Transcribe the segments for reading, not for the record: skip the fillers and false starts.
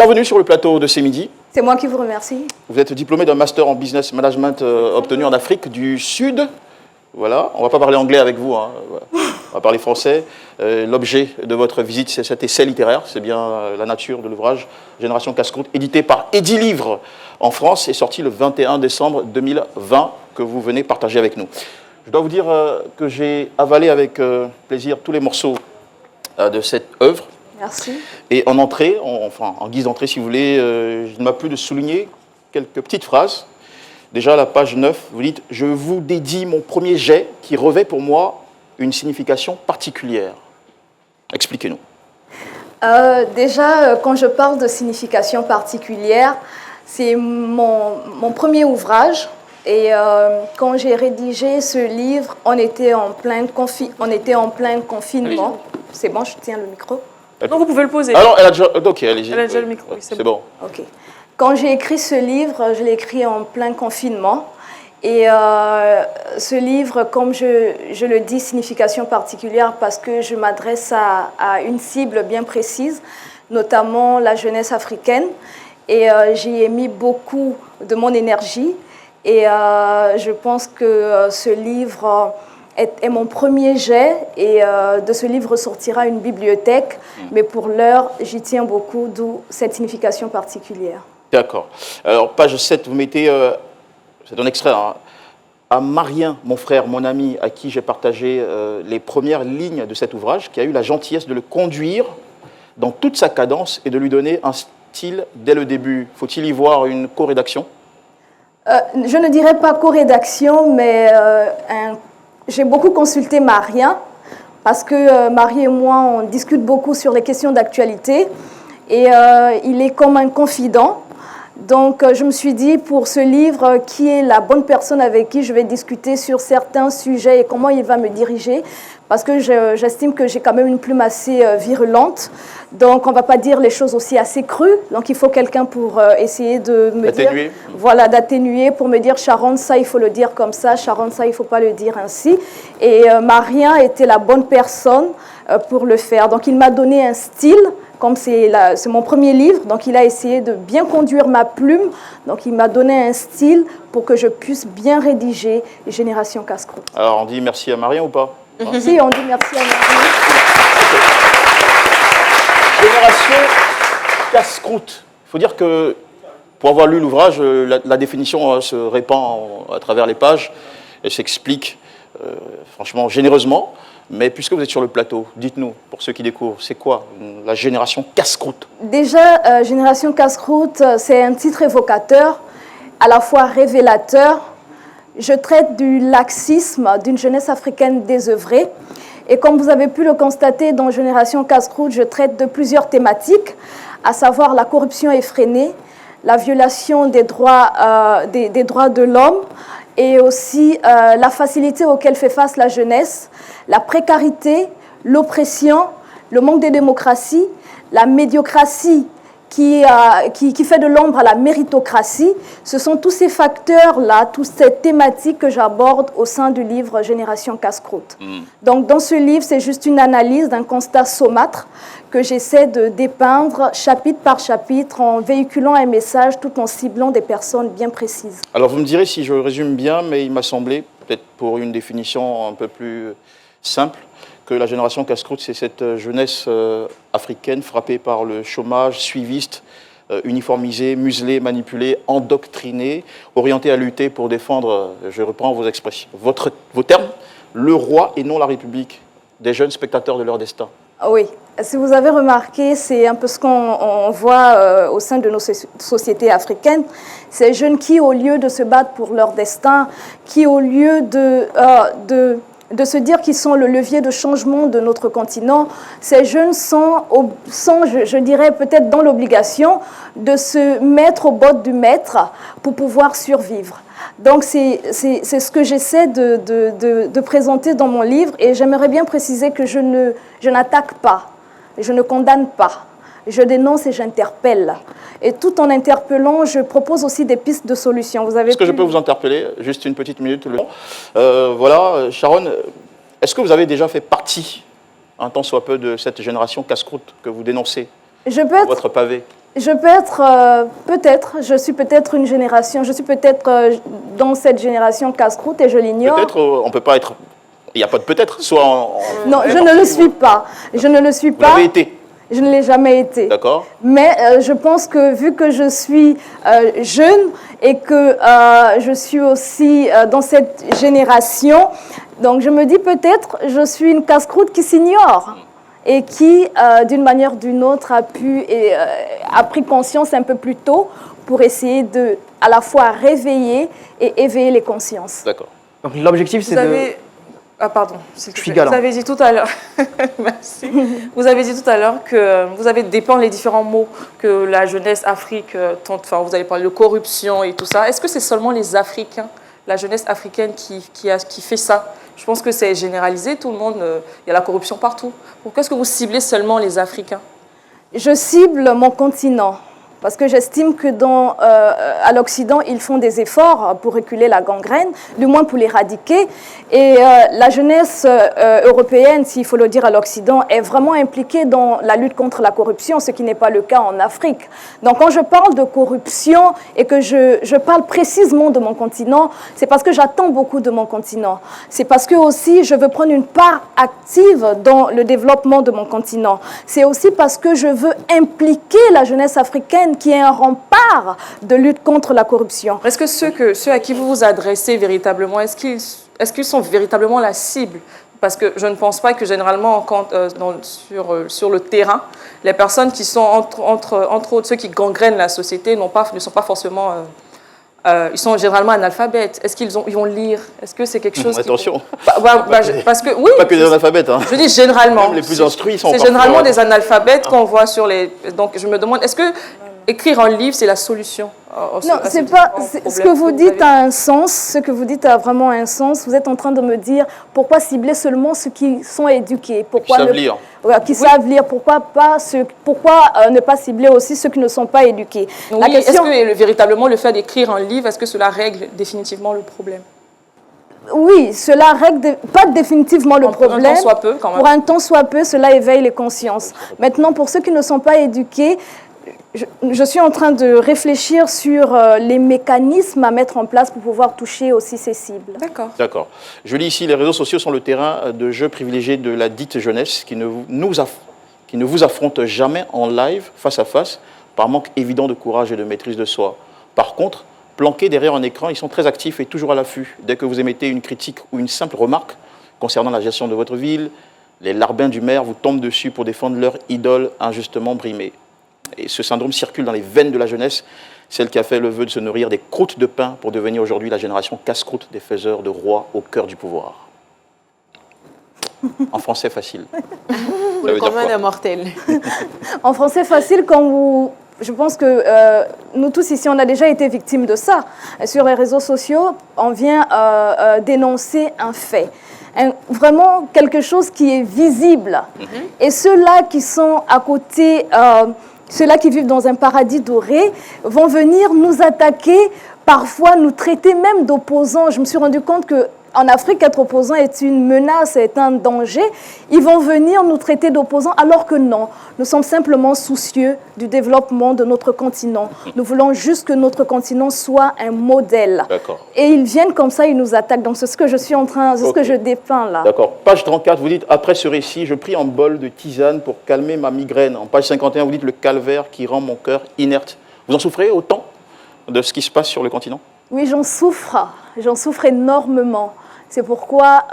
Bienvenue sur le plateau de C'est Midi. C'est moi qui vous remercie. Vous êtes diplômé d'un master en business management obtenu en Afrique du Sud. Voilà, on ne va pas parler anglais avec vous, hein. On va parler français. L'objet de votre visite, c'est cet essai littéraire, c'est bien la nature de l'ouvrage Génération Casse-Croûte, édité par Edilivre en France et sorti le 21 décembre 2020, que vous venez partager avec nous. Je dois vous dire que j'ai avalé avec plaisir tous les morceaux de cette œuvre. Merci. Et en entrée, en guise d'entrée si vous voulez, il m'a plu de souligner quelques petites phrases. Déjà, à la page 9, vous dites « Je vous dédie mon premier jet qui revêt pour moi une signification particulière ». Expliquez-nous. Déjà, quand je parle de signification particulière, c'est mon premier ouvrage. Et quand j'ai rédigé ce livre, on était en plein confinement. C'est bon, je tiens le micro. Donc vous pouvez le poser. Alors, elle a déjà, ok, allez-y. Elle a déjà le micro, oui, c'est bon. Ok. Quand j'ai écrit ce livre, je l'ai écrit en plein confinement. Et ce livre, comme je le dis, signification particulière parce que je m'adresse à une cible bien précise, notamment la jeunesse africaine. Et j'y ai mis beaucoup de mon énergie. Et je pense que ce livre est mon premier jet et de ce livre sortira une bibliothèque. Mais pour l'heure, j'y tiens beaucoup, d'où cette signification particulière. D'accord. Alors, page 7, vous mettez, c'est un extrait, hein, à Marien, mon frère, mon ami, à qui j'ai partagé les premières lignes de cet ouvrage, qui a eu la gentillesse de le conduire dans toute sa cadence et de lui donner un style dès le début. Faut-il y voir une co-rédaction ? Je ne dirais pas co-rédaction, mais j'ai beaucoup consulté Marien, parce que Marie et moi, on discute beaucoup sur les questions d'actualité, et il est comme un confident. Donc, je me suis dit, pour ce livre, qui est la bonne personne avec qui je vais discuter sur certains sujets et comment il va me diriger, parce que j'estime que j'ai quand même une plume assez virulente. Donc, on ne va pas dire les choses aussi assez crues. Donc, il faut quelqu'un pour essayer de me dire... Voilà, d'atténuer, pour me dire, Sharon, ça, il faut le dire comme ça. Sharon, ça, il ne faut pas le dire ainsi. Et Marien était la bonne personne pour le faire. Donc, il m'a donné un style. Comme c'est mon premier livre, donc il a essayé de bien conduire ma plume. Donc il m'a donné un style pour que je puisse bien rédiger Génération Casse-Croûte. Alors on dit merci à Marien ou pas? Si, on dit merci à Marien. Génération Casse-Croûte. Il faut dire que pour avoir lu l'ouvrage, la définition se répand à travers les pages. Elle s'explique franchement généreusement. Mais puisque vous êtes sur le plateau, dites-nous, pour ceux qui découvrent, c'est quoi la génération Casse-Croûte? Déjà, Génération Casse-Croûte, c'est un titre évocateur, à la fois révélateur. Je traite du laxisme d'une jeunesse africaine désœuvrée. Et comme vous avez pu le constater dans Génération Casse-Croûte, je traite de plusieurs thématiques, à savoir la corruption effrénée, la violation des droits de l'homme, et aussi la facilité auquel fait face la jeunesse, la précarité, l'oppression, le manque de démocratie, la médiocratie qui fait de l'ombre à la méritocratie. Ce sont tous ces facteurs-là, toutes ces thématiques que j'aborde au sein du livre Génération Casse-Croûte. Donc dans ce livre, c'est juste une analyse d'un constat saumâtre que j'essaie de dépeindre chapitre par chapitre en véhiculant un message tout en ciblant des personnes bien précises. Alors vous me direz si je résume bien, mais il m'a semblé, peut-être pour une définition un peu plus simple, que la génération Casse-Croûte, c'est cette jeunesse africaine frappée par le chômage, suiviste, uniformisée, muselée, manipulée, endoctrinée, orientée à lutter pour défendre, je reprends vos expressions, vos termes, le roi et non la République, des jeunes spectateurs de leur destin. Oui, si vous avez remarqué, c'est un peu ce qu'on voit au sein de nos sociétés africaines. Ces jeunes qui, au lieu de se battre pour leur destin, qui, au lieu de se dire qu'ils sont le levier de changement de notre continent, ces jeunes sont je dirais, peut-être dans l'obligation de se mettre au bord du maître pour pouvoir survivre. Donc, c'est ce que j'essaie de présenter dans mon livre et j'aimerais bien préciser que je n'attaque pas, je ne condamne pas, je dénonce et j'interpelle. Et tout en interpellant, je propose aussi des pistes de solutions. Est-ce que je peux vous interpeller? Juste une petite minute. Voilà, Sharon, est-ce que vous avez déjà fait partie, un tant soit peu, de cette génération Casse-Croûte que vous dénoncez Je peux être... votre pavé? Je peux être, je suis peut-être une génération, je suis peut-être dans cette génération casse-croûte et je l'ignore. Peut-être, on ne peut pas être... Il n'y a pas de peut-être, soit Non, je ne le suis pas. Je ne le suis Vous pas. l'avez été. Je ne l'ai jamais été. D'accord. Mais je pense que vu que je suis jeune et que je suis aussi dans cette génération, donc je me dis peut-être je suis une casse-croûte qui s'ignore et qui, d'une manière ou d'une autre, a pris conscience un peu plus tôt pour essayer de, à la fois, réveiller et éveiller les consciences. D'accord. Donc l'objectif, c'est de... Ah pardon, Je suis galant. vous avez dit tout à l'heure, merci. Vous avez dit tout à l'heure que vous avez dépeint les différents mots que la jeunesse Afrique tente, enfin vous avez parlé de corruption et tout ça. Est-ce que c'est seulement les Africains, la jeunesse africaine qui fait ça? Je pense que c'est généralisé, tout le monde, il y a la corruption partout. Pourquoi est-ce que vous ciblez seulement les Africains? Je cible mon continent. Parce que j'estime que à l'Occident, ils font des efforts pour reculer la gangrène, du moins pour l'éradiquer. Et la jeunesse européenne, s'il faut le dire à l'Occident, est vraiment impliquée dans la lutte contre la corruption, ce qui n'est pas le cas en Afrique. Donc quand je parle de corruption et que je parle précisément de mon continent, c'est parce que j'attends beaucoup de mon continent. C'est parce que aussi je veux prendre une part active dans le développement de mon continent. C'est aussi parce que je veux impliquer la jeunesse africaine qui est un rempart de lutte contre la corruption. Est-ce que ceux à qui vous vous adressez véritablement, est-ce qu'ils sont véritablement la cible? Parce que je ne pense pas que généralement, sur le terrain, les personnes qui sont, entre autres, ceux qui gangrènent la société ne sont pas forcément... ils sont généralement analphabètes. Est-ce qu'ils vont lire? Est-ce que c'est quelque chose... Attention. Parce que, oui, Pas que des analphabètes. Hein. Je dis généralement. Même les plus instruits sont... C'est généralement des analphabètes qu'on voit sur les... Donc je me demande, est-ce que écrire un livre, c'est la solution? Non, c'est pas. Ce que vous dites a un sens. Ce que vous dites a vraiment un sens. Vous êtes en train de me dire pourquoi cibler seulement ceux qui sont éduqués, pourquoi qui savent lire. Qui savent lire. Pourquoi ne pas cibler aussi ceux qui ne sont pas éduqués? Oui, est-ce que véritablement le fait d'écrire un livre, est-ce que cela règle définitivement le problème? Oui, cela règle pas définitivement le problème. Pour un temps soit peu, quand même. Pour un temps soit peu, cela éveille les consciences. Maintenant, pour ceux qui ne sont pas éduqués, je suis en train de réfléchir sur les mécanismes à mettre en place pour pouvoir toucher aussi ces cibles. D'accord. D'accord. Je lis ici, les réseaux sociaux sont le terrain de jeu privilégié de la dite jeunesse qui ne vous affronte jamais en live, face à face, par manque évident de courage et de maîtrise de soi. Par contre, planqués derrière un écran, ils sont très actifs et toujours à l'affût. Dès que vous émettez une critique ou une simple remarque concernant la gestion de votre ville, les larbins du maire vous tombent dessus pour défendre leur idole injustement brimée. Et ce syndrome circule dans les veines de la jeunesse, celle qui a fait le vœu de se nourrir des croûtes de pain pour devenir aujourd'hui la génération casse-croûte des faiseurs de rois au cœur du pouvoir. En français facile. Le commun des mortels. En français facile, je pense que nous tous ici, on a déjà été victimes de ça. Sur les réseaux sociaux, on vient dénoncer un fait. Vraiment quelque chose qui est visible. Et ceux-là qui sont à côté... ceux-là qui vivent dans un paradis doré vont venir nous attaquer, parfois nous traiter même d'opposants. Je me suis rendu compte qu'en Afrique, être opposant est une menace, est un danger. Ils vont venir nous traiter d'opposants alors que non. Nous sommes simplement soucieux du développement de notre continent. Nous voulons juste que notre continent soit un modèle. D'accord. Et ils viennent comme ça, ils nous attaquent. Donc c'est ce que je suis ce que je dépeins là. D'accord. Page 34, vous dites, après ce récit, je prie un bol de tisane pour calmer ma migraine. En page 51, vous dites, le calvaire qui rend mon cœur inerte. Vous en souffrez autant de ce qui se passe sur le continent? Oui, j'en souffre énormément. C'est pourquoi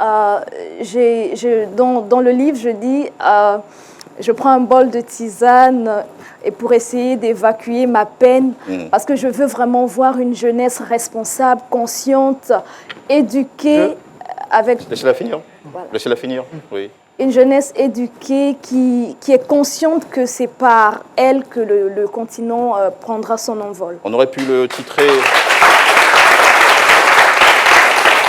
dans le livre, je dis, je prends un bol de tisane et pour essayer d'évacuer ma peine, parce que je veux vraiment voir une jeunesse responsable, consciente, éduquée. Laissez-la finir. Voilà. Laissez-la finir, oui. Une jeunesse éduquée qui est consciente que c'est par elle que le continent prendra son envol. On aurait pu le titrer...